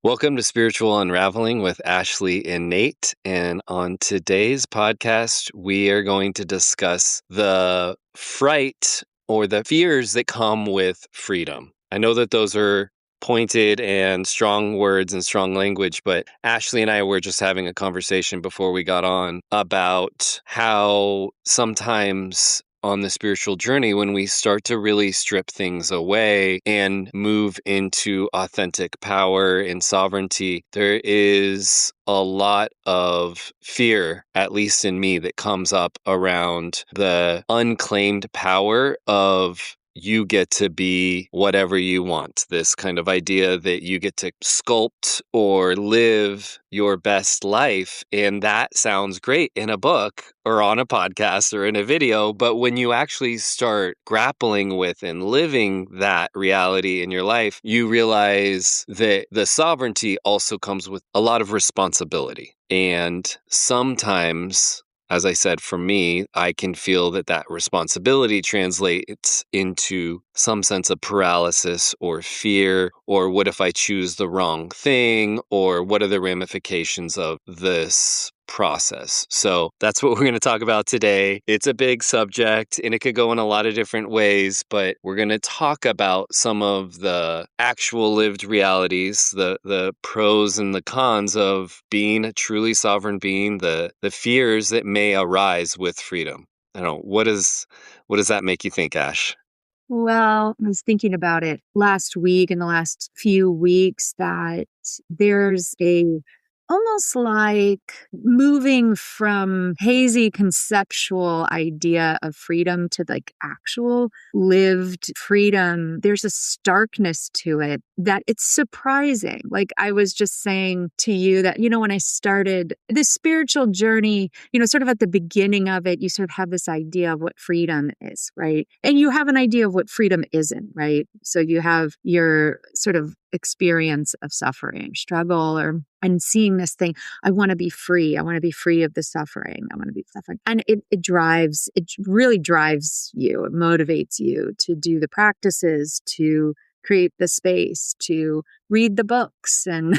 Welcome to Spiritual Unraveling with Ashley and Nate. And on today's podcast, we are going to discuss the fright or the fears that come with freedom. I know that those are pointed and strong words and strong language, but Ashley and I were just having a conversation before we got on about how sometimes on the spiritual journey, when we start to really strip things away and move into authentic power and sovereignty, there is a lot of fear, at least in me, that comes up around the unclaimed power of you get to be whatever you want. This kind of idea that you get to sculpt or live your best life. And that sounds great in a book or on a podcast or in a video. But when you actually start grappling with and living that reality in your life, you realize that the sovereignty also comes with a lot of responsibility. And sometimes, as I said, for me, I can feel that responsibility translates into some sense of paralysis or fear, or what if I choose the wrong thing, or what are the ramifications of this process? So that's what we're going to talk about today. It's a big subject and it could go in a lot of different ways, but we're going to talk about some of the actual lived realities, the pros and the cons of being a truly sovereign being, the fears that may arise with freedom. I don't know, what does that make you think, Ash? Well, I was thinking about it last week and the last few weeks that there's almost like moving from hazy conceptual idea of freedom to like actual lived freedom. There's a starkness to it that it's surprising. Like I was just saying to you that, when I started this spiritual journey, sort of at the beginning of it, you sort of have this idea of what freedom is, right? And you have an idea of what freedom isn't, right? So you have your sort of experience of suffering, struggle, and seeing this thing. I want to be free. I want to be free of the suffering. I want to be suffering. And it really drives you. It motivates you to do the practices, to create the space, to read the books and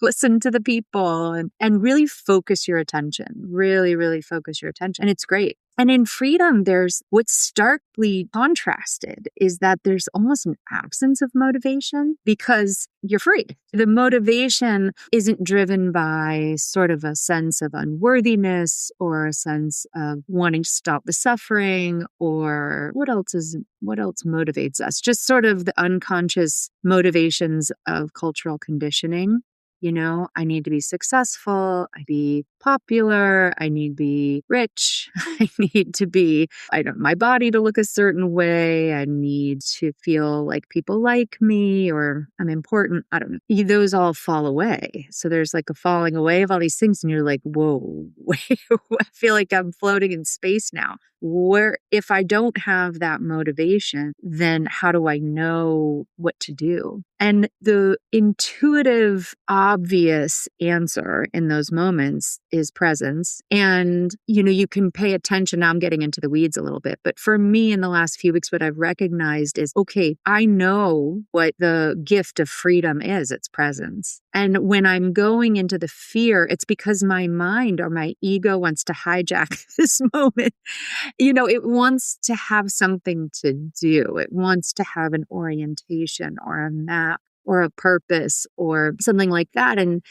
listen to the people and really focus your attention, really focus your attention. And it's great. And in freedom, there's what's starkly contrasted is that there's almost an absence of motivation because you're free. The motivation isn't driven by sort of a sense of unworthiness or a sense of wanting to stop the suffering or what else motivates us? Just sort of the unconscious motivations of cultural conditioning. I need to be successful. I need to be popular. I need to be rich. I need to be, my body to look a certain way. I need to feel like people like me or I'm important. I don't know. Those all fall away. So there's like a falling away of all these things. And you're like, whoa, wait, I feel like I'm floating in space now. Where if I don't have that motivation, then how do I know what to do? And the intuitive, obvious answer in those moments is presence. And, you can pay attention. Now I'm getting into the weeds a little bit. But for me in the last few weeks, what I've recognized is, okay, I know what the gift of freedom is. It's presence. And when I'm going into the fear, it's because my mind or my ego wants to hijack this moment. It wants to have something to do. It wants to have an orientation or a map or a purpose or something like that. And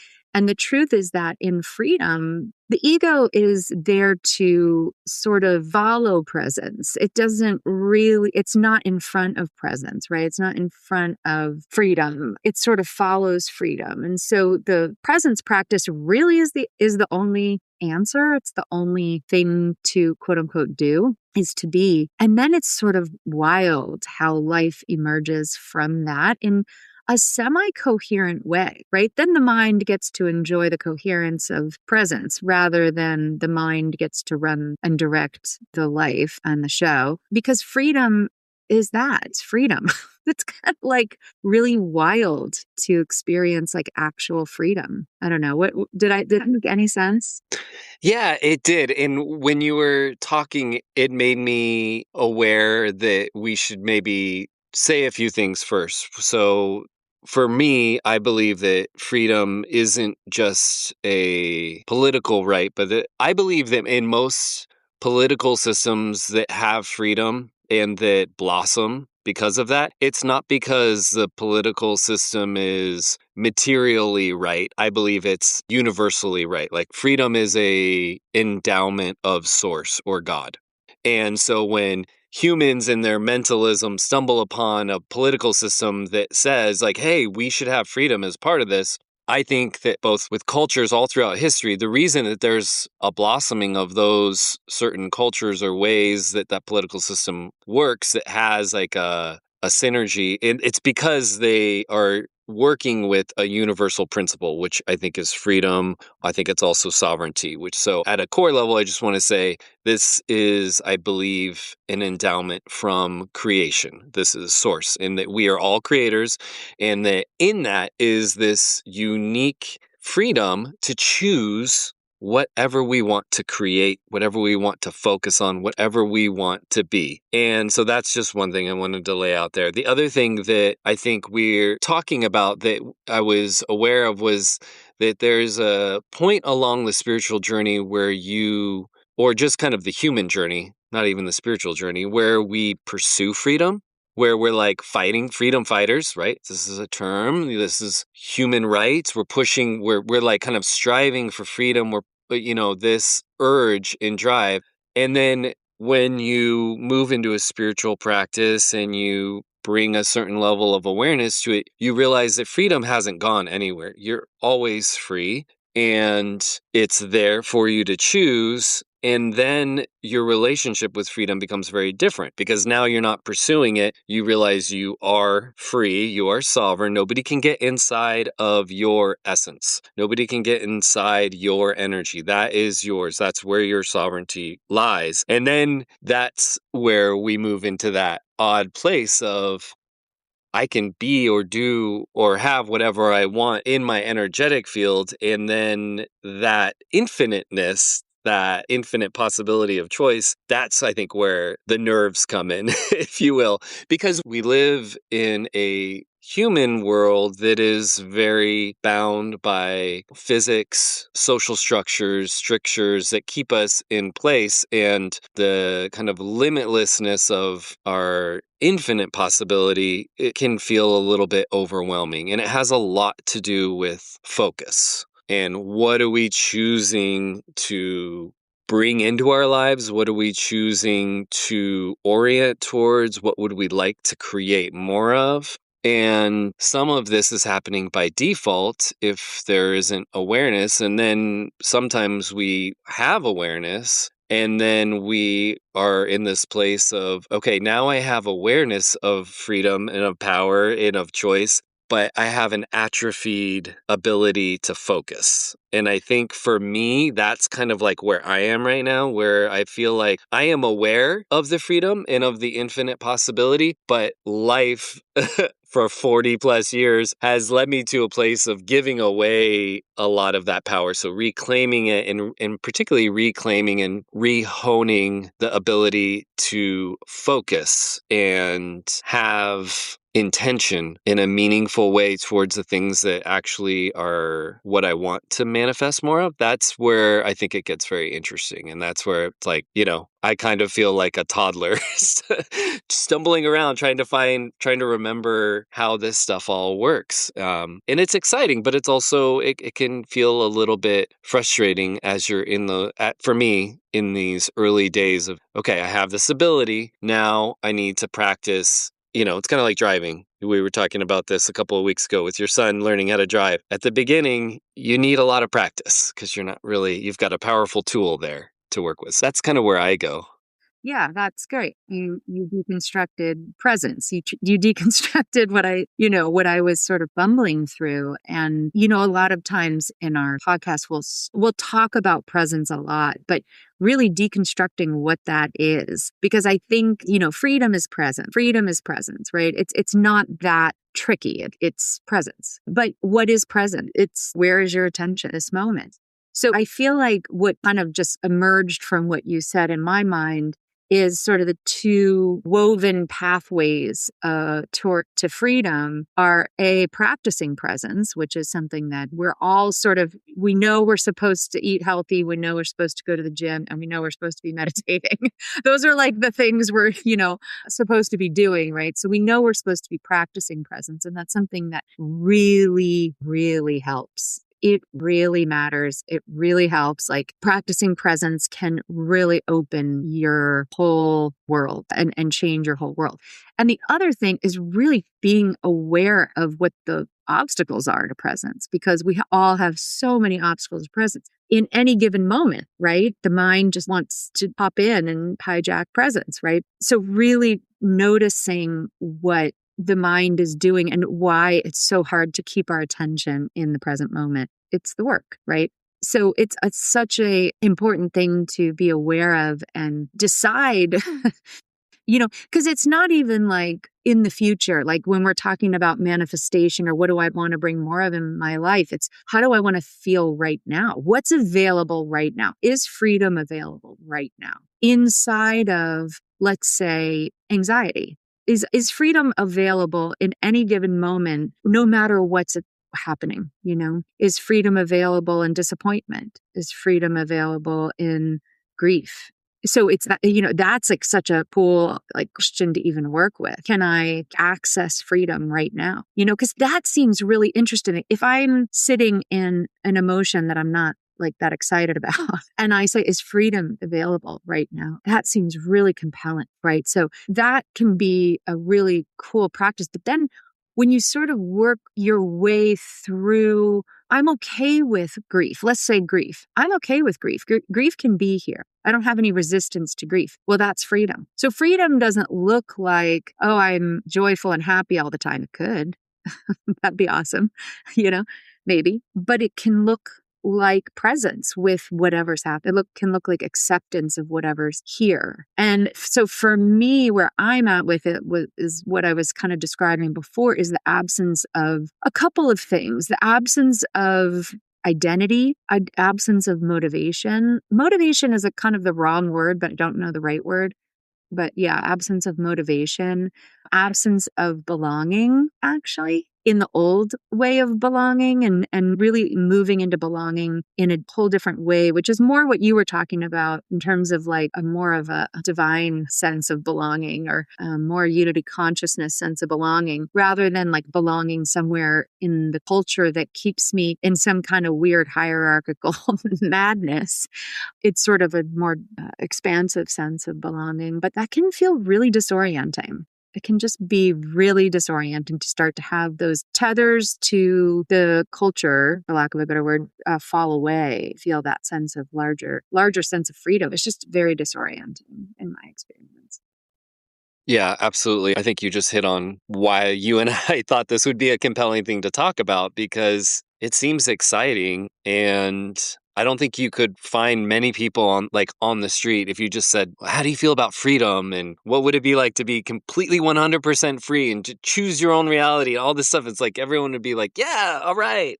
the truth is that in freedom, the ego is there to sort of follow presence. It's not in front of presence, right? It's not in front of freedom. It sort of follows freedom. And so the presence practice really is the only answer. It's the only thing to quote unquote do is to be. And then it's sort of wild how life emerges from that in a semi-coherent way, right? Then the mind gets to enjoy the coherence of presence rather than the mind gets to run and direct the life and the show because freedom is that. It's freedom. It's kind of like really wild to experience like actual freedom. I don't know. What did it make any sense? Yeah, it did. And when you were talking, it made me aware that we should maybe say a few things first. So for me, I believe that freedom isn't just a political right, but that I believe that in most political systems that have freedom and that blossom because of that, it's not because the political system is materially right. I believe it's universally right. Like freedom is a endowment of source or God. And so when humans in their mentalism stumble upon a political system that says, like, hey, we should have freedom as part of this. I think that both with cultures all throughout history, the reason that there's a blossoming of those certain cultures or ways that that political system works that has like a synergy, it's because they are working with a universal principle, which I think is freedom. I think it's also sovereignty, which so at a core level, I just want to say this is, I believe, an endowment from creation. This is source, and that we are all creators, and that in that is this unique freedom to choose whatever we want to create, whatever we want to focus on, whatever we want to be. And so that's just one thing I wanted to lay out there. The other thing that I think we're talking about that I was aware of was that there's a point along the spiritual journey where you, or just kind of the human journey, not even the spiritual journey, where we pursue freedom, where we're like fighting freedom fighters, right? This is a term. This is human rights. We're pushing, we're like kind of striving for freedom. We're, this urge and drive. And then when you move into a spiritual practice and you bring a certain level of awareness to it, you realize that freedom hasn't gone anywhere. You're always free and it's there for you to choose. And then your relationship with freedom becomes very different because now you're not pursuing it. You realize you are free, you are sovereign. Nobody can get inside of your essence. Nobody can get inside your energy. That is yours. That's where your sovereignty lies. And then that's where we move into that odd place of I can be or do or have whatever I want in my energetic field. And then that infiniteness, that infinite possibility of choice, that's, I think, where the nerves come in, if you will, because we live in a human world that is very bound by physics, social structures, strictures that keep us in place, and the kind of limitlessness of our infinite possibility, it can feel a little bit overwhelming. And it has a lot to do with focus. And what are we choosing to bring into our lives? What are we choosing to orient towards? What would we like to create more of? And some of this is happening by default if there isn't awareness. And then sometimes we have awareness and then we are in this place of, okay, now I have awareness of freedom and of power and of choice, but I have an atrophied ability to focus. And I think for me, that's kind of like where I am right now, where I feel like I am aware of the freedom and of the infinite possibility, but life for 40 plus years has led me to a place of giving away a lot of that power. So reclaiming it and particularly reclaiming and rehoning the ability to focus and have intention in a meaningful way towards the things that actually are what I want to manifest more of. That's where I think it gets very interesting. And that's where it's like, I kind of feel like a toddler stumbling around trying to remember how this stuff all works. And it's exciting, but it's also, it can feel a little bit frustrating as you're for me, in these early days of, okay, I have this ability. Now I need to practice. It's kind of like driving. We were talking about this a couple of weeks ago with your son learning how to drive. At the beginning, you need a lot of practice because you've got a powerful tool there to work with. So that's kind of where I go. Yeah, that's great. You deconstructed presence. You deconstructed what I was sort of bumbling through. And a lot of times in our podcast we'll talk about presence a lot, but really deconstructing what that is, because I think freedom is present. Freedom is presence, right? It's not that tricky. It's presence. But what is present? It's where is your attention this moment? So I feel like what kind of just emerged from what you said in my mind is sort of the two woven pathways to freedom are practicing presence, which is something that we're all we know we're supposed to eat healthy, we know we're supposed to go to the gym, and we know we're supposed to be meditating. Those are like the things we're, supposed to be doing, right? So we know we're supposed to be practicing presence, and that's something that really, really helps. It really matters. It really helps. Like practicing presence can really open your whole world and change your whole world. And the other thing is really being aware of what the obstacles are to presence, because we all have so many obstacles to presence in any given moment, right? The mind just wants to pop in and hijack presence, right? So really noticing what the mind is doing and why it's so hard to keep our attention in the present moment. It's the work, right? So it's such a important thing to be aware of and decide, because it's not even like in the future, like when we're talking about manifestation or what do I want to bring more of in my life? It's how do I want to feel right now? What's available right now? Is freedom available right now inside of, let's say, anxiety? Is freedom available in any given moment, no matter what's happening? Is freedom available in disappointment? Is freedom available in grief? So it's that, that's like such a cool like question to even work with. Can I access freedom right now? Because that seems really interesting. If I'm sitting in an emotion that I'm not like that excited about, and I say, is freedom available right now? That seems really compelling, right? So that can be a really cool practice. But then when you sort of work your way through, I'm okay with grief. Let's say grief. I'm okay with grief. Grief can be here. I don't have any resistance to grief. Well, that's freedom. So freedom doesn't look like, oh, I'm joyful and happy all the time. It could. That'd be awesome, maybe. But it can look like presence with whatever's happened. It can look like acceptance of whatever's here. And so for me, where I'm at with it is what I was kind of describing before, is the absence of a couple of things. The absence of identity, absence of motivation. Motivation is a kind of the wrong word, but I don't know the right word. But yeah, absence of motivation, absence of belonging, actually, in the old way of belonging, and really moving into belonging in a whole different way, which is more what you were talking about in terms of like a more of a divine sense of belonging, or a more unity consciousness sense of belonging, rather than like belonging somewhere in the culture that keeps me in some kind of weird hierarchical madness. It's sort of a more expansive sense of belonging, but that can feel really disorienting. It can just be really disorienting to start to have those tethers to the culture, for lack of a better word, fall away, feel that sense of larger sense of freedom. It's just very disorienting in my experience. Yeah, absolutely. I think you just hit on why you and I thought this would be a compelling thing to talk about, because it seems exciting, and I don't think you could find many people on the street if you just said, "How do you feel about freedom, and what would it be like to be completely 100% free and to choose your own reality and all this stuff?" It's like everyone would be like, "Yeah, all right."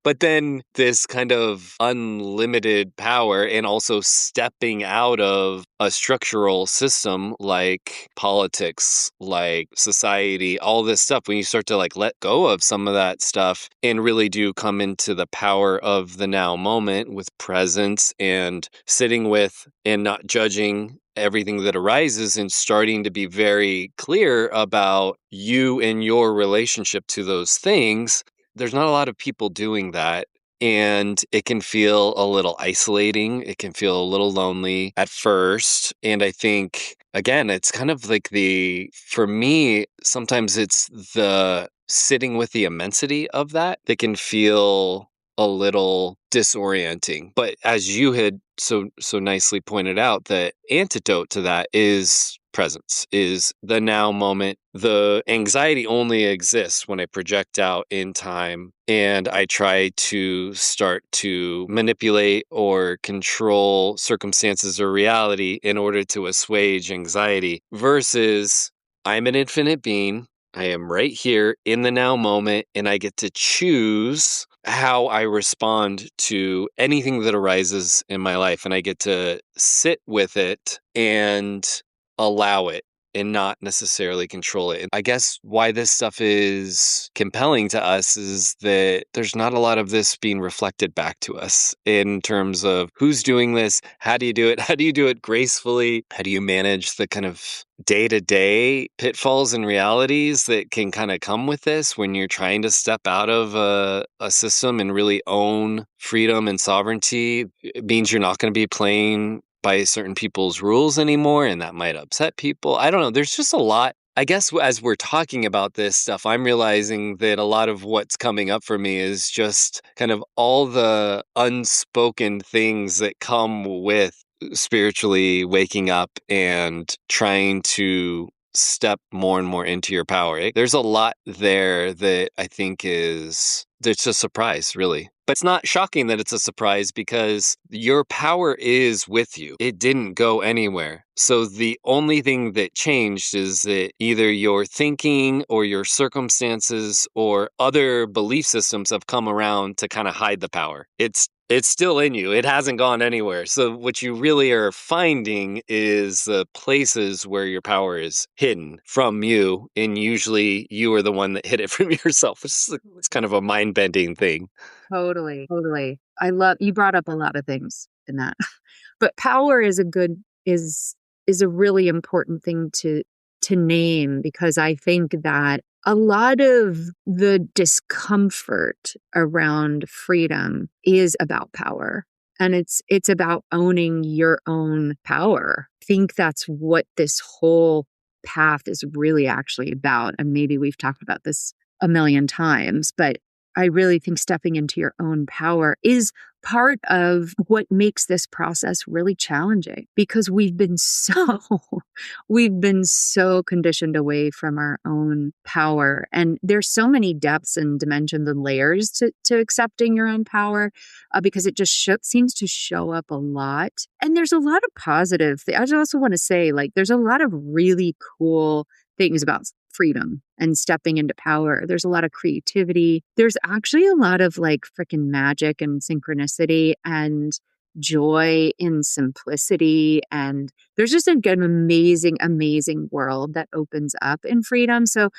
But then this kind of unlimited power, and also stepping out of a structural system like politics, like society, all this stuff, when you start to like let go of some of that stuff and really do come into the power of the now moment with presence and sitting with and not judging everything that arises, and starting to be very clear about you and your relationship to those things. There's not a lot of people doing that, and it can feel a little isolating. It can feel a little lonely at first. And I think, again, it's kind of like for me, sometimes it's the sitting with the immensity of that can feel a little disorienting. But as you had so nicely pointed out, the antidote to that is presence, is the now moment. The anxiety only exists when I project out in time and I try to start to manipulate or control circumstances or reality in order to assuage anxiety, versus I'm an infinite being. I am right here in the now moment, and I get to choose how I respond to anything that arises in my life. And I get to sit with it and allow it and not necessarily control it. And I guess why this stuff is compelling to us is that there's not a lot of this being reflected back to us in terms of who's doing this, how do you do it, how do you do it gracefully, how do you manage the kind of day-to-day pitfalls and realities that can kind of come with this when you're trying to step out of a system and really own freedom and sovereignty. It means you're not going to be playing by certain people's rules anymore, and that might upset people. I don't know. There's just a lot. I guess as we're talking about this stuff, I'm realizing that a lot of what's coming up for me is just kind of all the unspoken things that come with spiritually waking up and trying to step more and more into your power. There's a lot there that I think it's a surprise, really. But it's not shocking that it's a surprise because your power is with you. It didn't go anywhere. So the only thing that changed is that either your thinking or your circumstances or other belief systems have come around to kind of hide the power. It's still in you. It hasn't gone anywhere. So what you really are finding is the places where your power is hidden from you, and usually you are the one that hid it from yourself. It's kind of a mind-bending thing. Totally, totally. You brought up a lot of things in that. But power is a really important thing to name, because I think that a lot of the discomfort around freedom is about power. And it's about owning your own power. I think that's what this whole path is really actually about. And maybe we've talked about this a million times, but I really think stepping into your own power is part of what makes this process really challenging, because we've been so conditioned away from our own power. And there's so many depths and dimensions and layers to accepting your own power, because it just seems to show up a lot. And there's a lot of positive I also want to say, like, there's a lot of really cool things about freedom and stepping into power. There's a lot of creativity. There's actually a lot of like freaking magic and synchronicity and joy in simplicity. And there's just an amazing, amazing world that opens up in freedom. So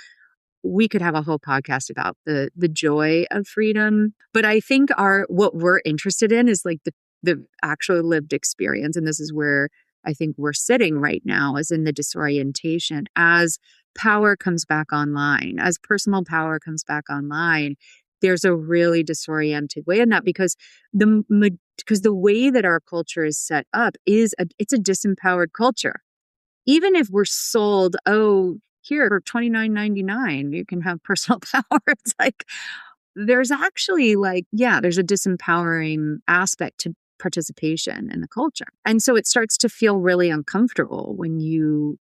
we could have a whole podcast about the joy of freedom. But I think what we're interested in is like the actual lived experience. And this is where I think we're sitting right now, is in the disorientation as power comes back online, as personal power comes back online. There's a really disoriented way in that, because the way that our culture is set up it's a disempowered culture. Even if we're sold, oh, here for $29.99, you can have personal power. It's like, there's actually there's a disempowering aspect to participation in the culture. And so it starts to feel really uncomfortable when you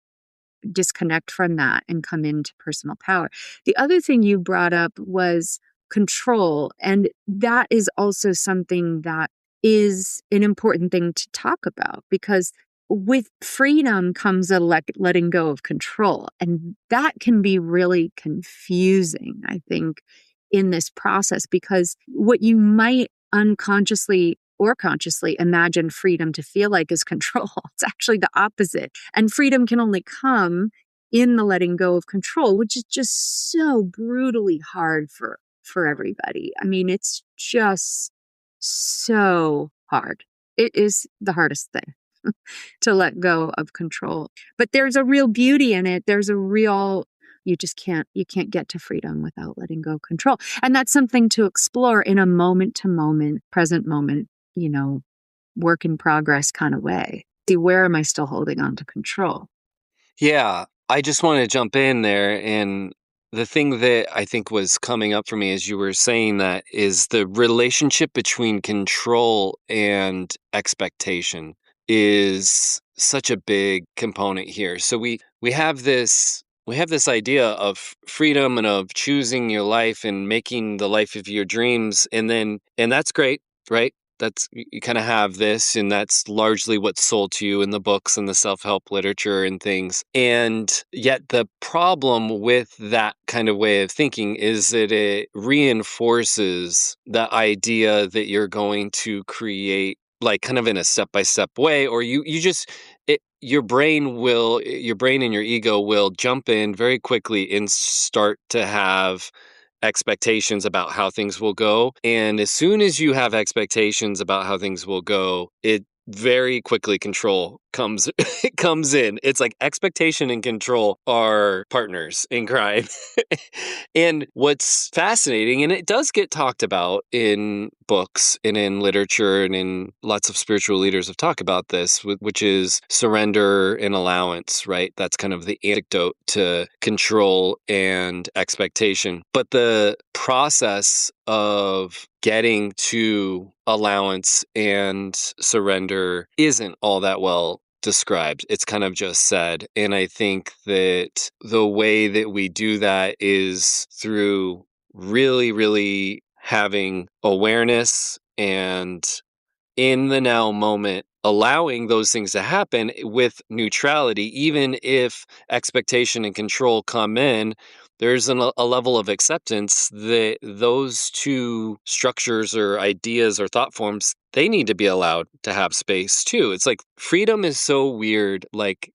disconnect from that and come into personal power. The other thing you brought up was control. And that is also something that is an important thing to talk about, because with freedom comes a letting go of control. And that can be really confusing, I think, in this process, because what you might unconsciously or consciously imagine freedom to feel like is control. It's actually the opposite. And freedom can only come in the letting go of control, which is just so brutally hard for everybody. I mean, it's just so hard. It is the hardest thing to let go of control. But there's a real beauty in it. You can't get to freedom without letting go of control. And that's something to explore in a moment to moment, present moment, work in progress kind of way. See, where am I still holding on to control? Yeah, I just want to jump in there. And the thing that I think was coming up for me as you were saying that is the relationship between control and expectation is such a big component here. So we have this idea of freedom and of choosing your life and making the life of your dreams, and that's great, right? you kind of have this, and that's largely what's sold to you in the books and the self-help literature and things. And yet the problem with that kind of way of thinking is that it reinforces the idea that you're going to create, like, kind of in a step-by-step way, or you just your brain and your ego will jump in very quickly and start to have expectations about how things will go. And as soon as you have expectations about how things will go, it very quickly control comes it comes in. It's like expectation and control are partners in crime. And what's fascinating, and it does get talked about in books and in literature, and in lots of spiritual leaders have talked about this, which is surrender and allowance, right? That's kind of the antidote to control and expectation. But the process of getting to allowance and surrender isn't all that well described. It's kind of just said. And I think that the way that we do that is through really, really having awareness and in the now moment, allowing those things to happen with neutrality. Even if expectation and control come in, there's a level of acceptance that those two structures or ideas or thought forms, they need to be allowed to have space too. It's like freedom is so weird, like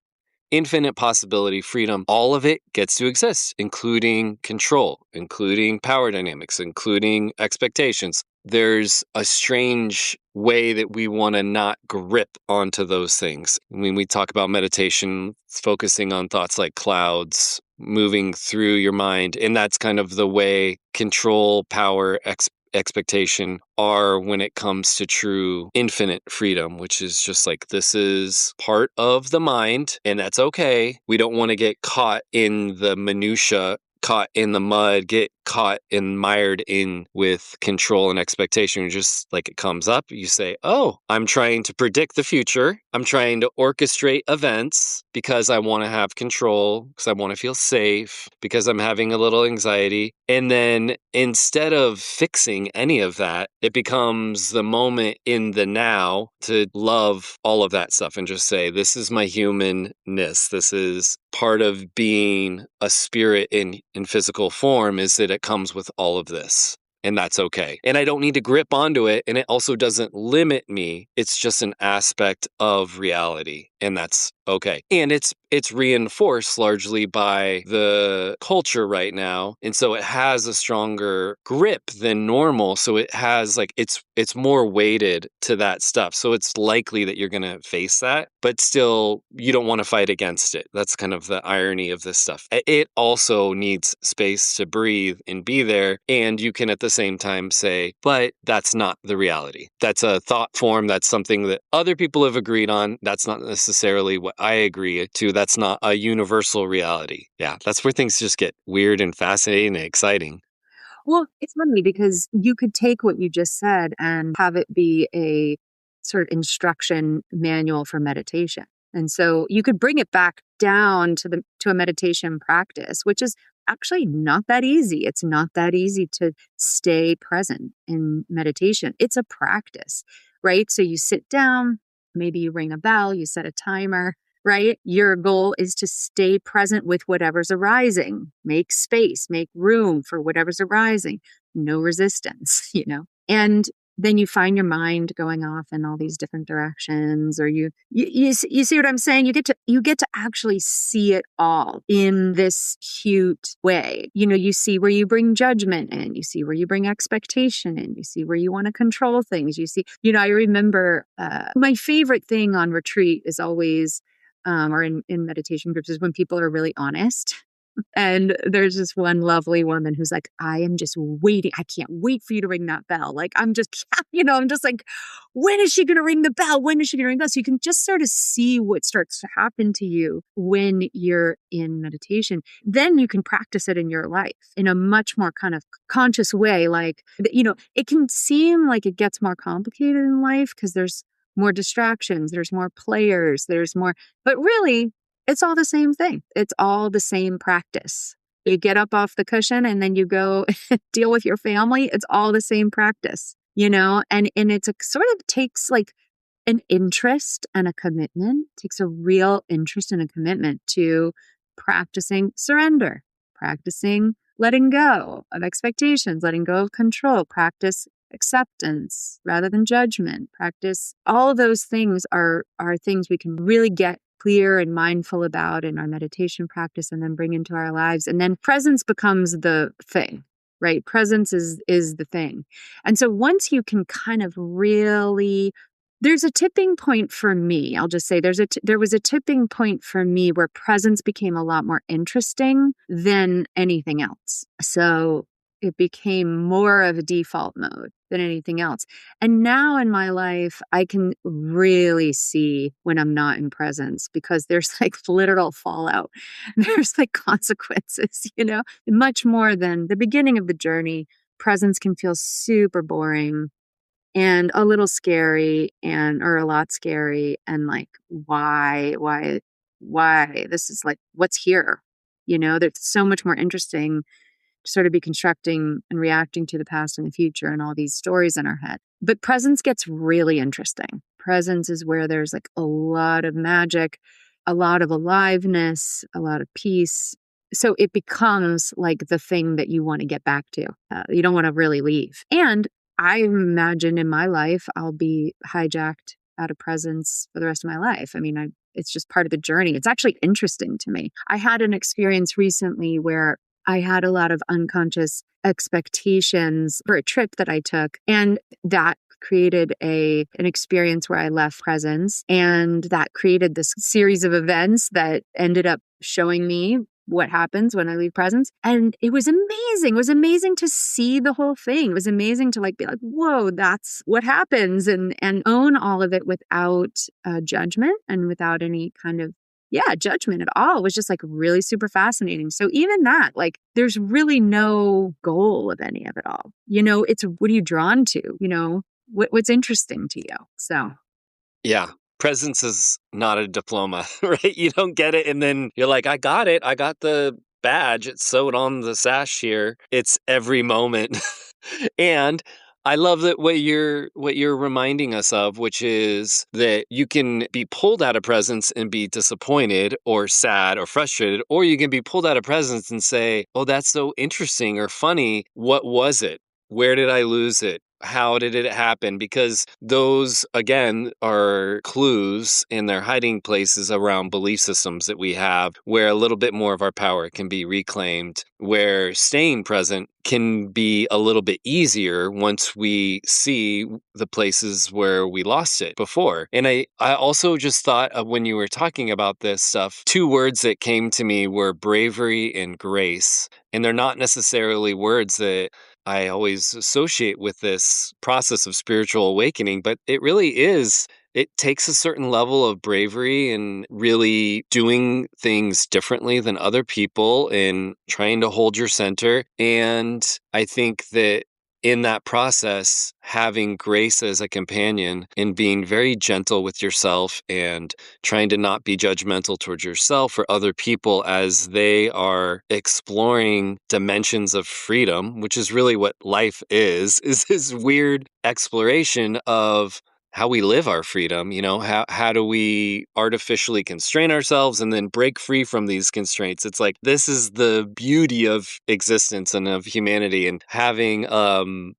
infinite possibility, freedom, all of it gets to exist, including control, including power dynamics, including expectations. There's a strange way that we want to not grip onto those things. I mean, we talk about meditation, focusing on thoughts like clouds moving through your mind. And that's kind of the way control, power, expectation are when it comes to true infinite freedom, which is just like, this is part of the mind and that's okay. We don't want to get caught in the minutia, caught in the mud, get caught and mired in with control and expectation. Just like it comes up, you say, oh, I'm trying to predict the future. I'm trying to orchestrate events because I want to have control, because I want to feel safe, because I'm having a little anxiety. And then instead of fixing any of that, it becomes the moment in the now to love all of that stuff and just say, this is my humanness. This is part of being a spirit in physical form, is that it comes with all of this. And that's okay. And I don't need to grip onto it. And it also doesn't limit me. It's just an aspect of reality. And that's okay. And it's reinforced largely by the culture right now. And so it has a stronger grip than normal. So it has like, it's more weighted to that stuff. So it's likely that you're going to face that, but still you don't want to fight against it. That's kind of the irony of this stuff. It also needs space to breathe and be there. And you can at the same time say, but that's not the reality. That's a thought form. That's something that other people have agreed on. That's not necessarily what I agree to. That's not a universal reality. Yeah, that's where things just get weird and fascinating and exciting. Well, it's funny because you could take what you just said and have it be a sort of instruction manual for meditation. And so you could bring it back down to a meditation practice, which is actually not that easy. It's not that easy to stay present in meditation. It's a practice, right? So you sit down, maybe you ring a bell, you set a timer, right? Your goal is to stay present with whatever's arising, make space, make room for whatever's arising, no resistance, and then you find your mind going off in all these different directions, or you see what I'm saying? You get to actually see it all in this cute way. You see where you bring judgment in, you see where you bring expectation in, you see where you want to control things. You see, I remember my favorite thing on retreat is always or in meditation groups is when people are really honest. And there's this one lovely woman who's like, I am just waiting. I can't wait for you to ring that bell. Like, I'm just, I'm just like, when is she going to ring the bell? When is she going to ring the bell? So you can just sort of see what starts to happen to you when you're in meditation. Then you can practice it in your life in a much more kind of conscious way. Like, it can seem like it gets more complicated in life because there's more distractions, there's more players, but really, it's all the same thing. It's all the same practice. You get up off the cushion and then you go deal with your family. It's all the same practice. and it's a sort of takes like an interest and a commitment, takes a real interest and a commitment to practicing surrender, practicing letting go of expectations, letting go of control, practice acceptance rather than judgment, practice. All of those things are things we can really get clear and mindful about in our meditation practice and then bring into our lives. And then presence becomes the thing, right? Presence is the thing. And so once you can kind of really, there's a tipping point for me. I'll just say there was a tipping point for me where presence became a lot more interesting than anything else. So it became more of a default mode than anything else. And now in my life, I can really see when I'm not in presence because there's like literal fallout. There's like consequences, much more than the beginning of the journey. Presence can feel super boring and a little scary or a lot scary. And like, why this is like, what's here? There's so much more interesting to sort of be constructing and reacting to the past and the future and all these stories in our head. But presence gets really interesting. Presence is where there's like a lot of magic, a lot of aliveness, a lot of peace. So it becomes like the thing that you want to get back to. You don't want to really leave. And I imagine in my life, I'll be hijacked out of presence for the rest of my life. I mean, it's just part of the journey. It's actually interesting to me. I had an experience recently where I had a lot of unconscious expectations for a trip that I took, and that created an experience where I left presence, and that created this series of events that ended up showing me what happens when I leave presence. And it was amazing. It was amazing to see the whole thing. It was amazing to like be like, whoa, that's what happens, and own all of it without judgment and without any kind of judgment at all. It was just like really super fascinating. So even that, like, there's really no goal of any of it all. It's what are you drawn to? What's interesting to you? So Yeah. Presence is not a diploma, right? You don't get it and then you're like, I got it. I got the badge. It's sewed on the sash here. It's every moment. And I love that what you're reminding us of, which is that you can be pulled out of presence and be disappointed or sad or frustrated, or you can be pulled out of presence and say, "Oh, that's so interesting or funny. What was it? Where did I lose it? How did it happen?" Because those, again, are clues and they're hiding places around belief systems that we have where a little bit more of our power can be reclaimed, where staying present can be a little bit easier once we see the places where we lost it before. And I also just thought of when you were talking about this stuff, two words that came to me were bravery and grace. And they're not necessarily words that I always associate with this process of spiritual awakening, but it really is. It takes a certain level of bravery and really doing things differently than other people and trying to hold your center. And I think that in that process, having grace as a companion and being very gentle with yourself and trying to not be judgmental towards yourself or other people as they are exploring dimensions of freedom, which is really what life is this weird exploration of how we live our freedom. How do we artificially constrain ourselves and then break free from these constraints? It's like, this is the beauty of existence and of humanity, and having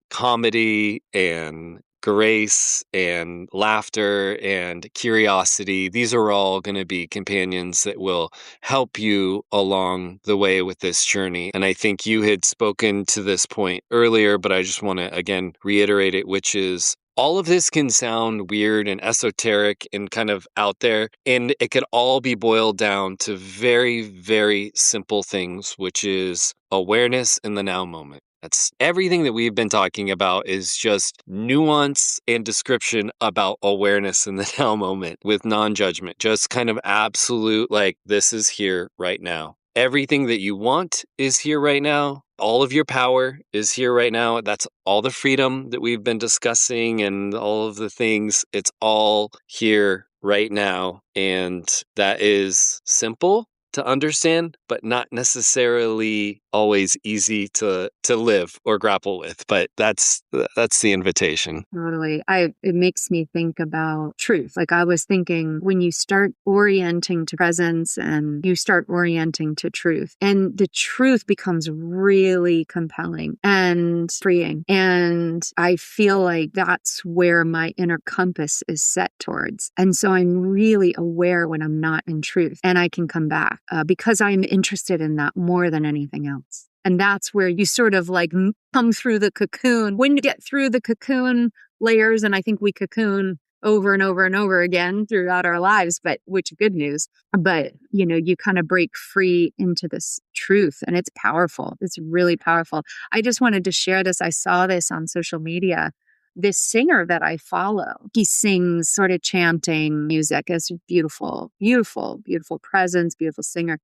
comedy and grace and laughter and curiosity. These are all going to be companions that will help you along the way with this journey. And I think you had spoken to this point earlier, but I just want to again reiterate it, which is all of this can sound weird and esoteric and kind of out there, and it could all be boiled down to very, very simple things, which is awareness in the now moment. That's everything that we've been talking about, is just nuance and description about awareness in the now moment with non-judgment, just kind of absolute, like, this is here right now. Everything that you want is here right now. All of your power is here right now. That's all the freedom that we've been discussing and all of the things. It's all here right now. And that is simple to understand, but not necessarily always easy to live or grapple with. But that's the invitation. Totally. It makes me think about truth. Like I was thinking when you start orienting to presence and you start orienting to truth, and the truth becomes really compelling and freeing. And I feel like that's where my inner compass is set towards. And so I'm really aware when I'm not in truth, and I can come back because I'm interested in that more than anything else. And that's where you sort of like come through the cocoon. When you get through the cocoon layers, and I think we cocoon over and over and over again throughout our lives, but which good news. But, you kind of break free into this truth, and it's powerful. It's really powerful. I just wanted to share this. I saw this on social media. This singer that I follow, he sings sort of chanting music. It's beautiful, beautiful, beautiful presence, beautiful singer.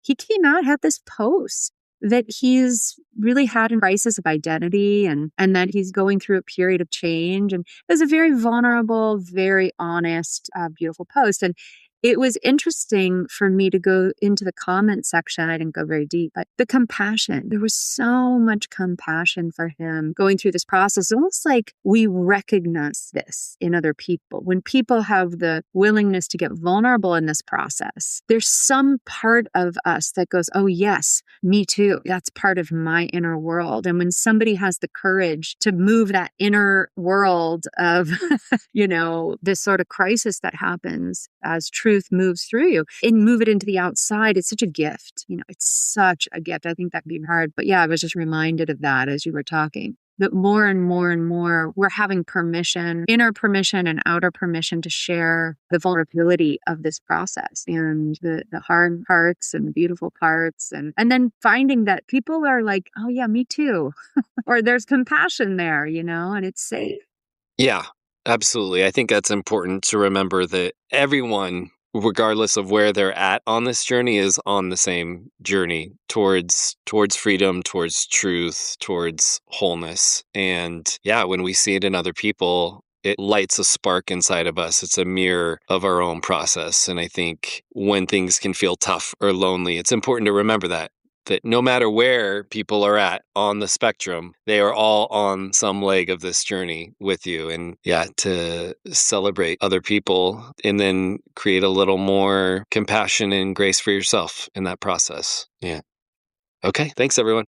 He came out, had this post that he's really had a crisis of identity and that he's going through a period of change. And it was a very vulnerable, very honest, beautiful post. And it was interesting for me to go into the comment section. I didn't go very deep, but the compassion, there was so much compassion for him going through this process. Almost like we recognize this in other people. When people have the willingness to get vulnerable in this process, there's some part of us that goes, oh yes, me too. That's part of my inner world. And when somebody has the courage to move that inner world of, this sort of crisis that happens as truth moves through you and move it into the outside, it's such a gift. It's such a gift. I think that'd be hard. But yeah, I was just reminded of that as you were talking. That more and more and more, we're having permission, inner permission and outer permission to share the vulnerability of this process and the hard parts and the beautiful parts. And then finding that people are like, oh yeah, me too. Or there's compassion there, and it's safe. Yeah, absolutely. I think that's important to remember that everyone, regardless of where they're at on this journey, is on the same journey towards freedom, towards truth, towards wholeness. And yeah, when we see it in other people, it lights a spark inside of us. It's a mirror of our own process. And I think when things can feel tough or lonely, it's important to remember that no matter where people are at on the spectrum, they are all on some leg of this journey with you. And yeah, to celebrate other people and then create a little more compassion and grace for yourself in that process. Yeah. Okay. Thanks, everyone.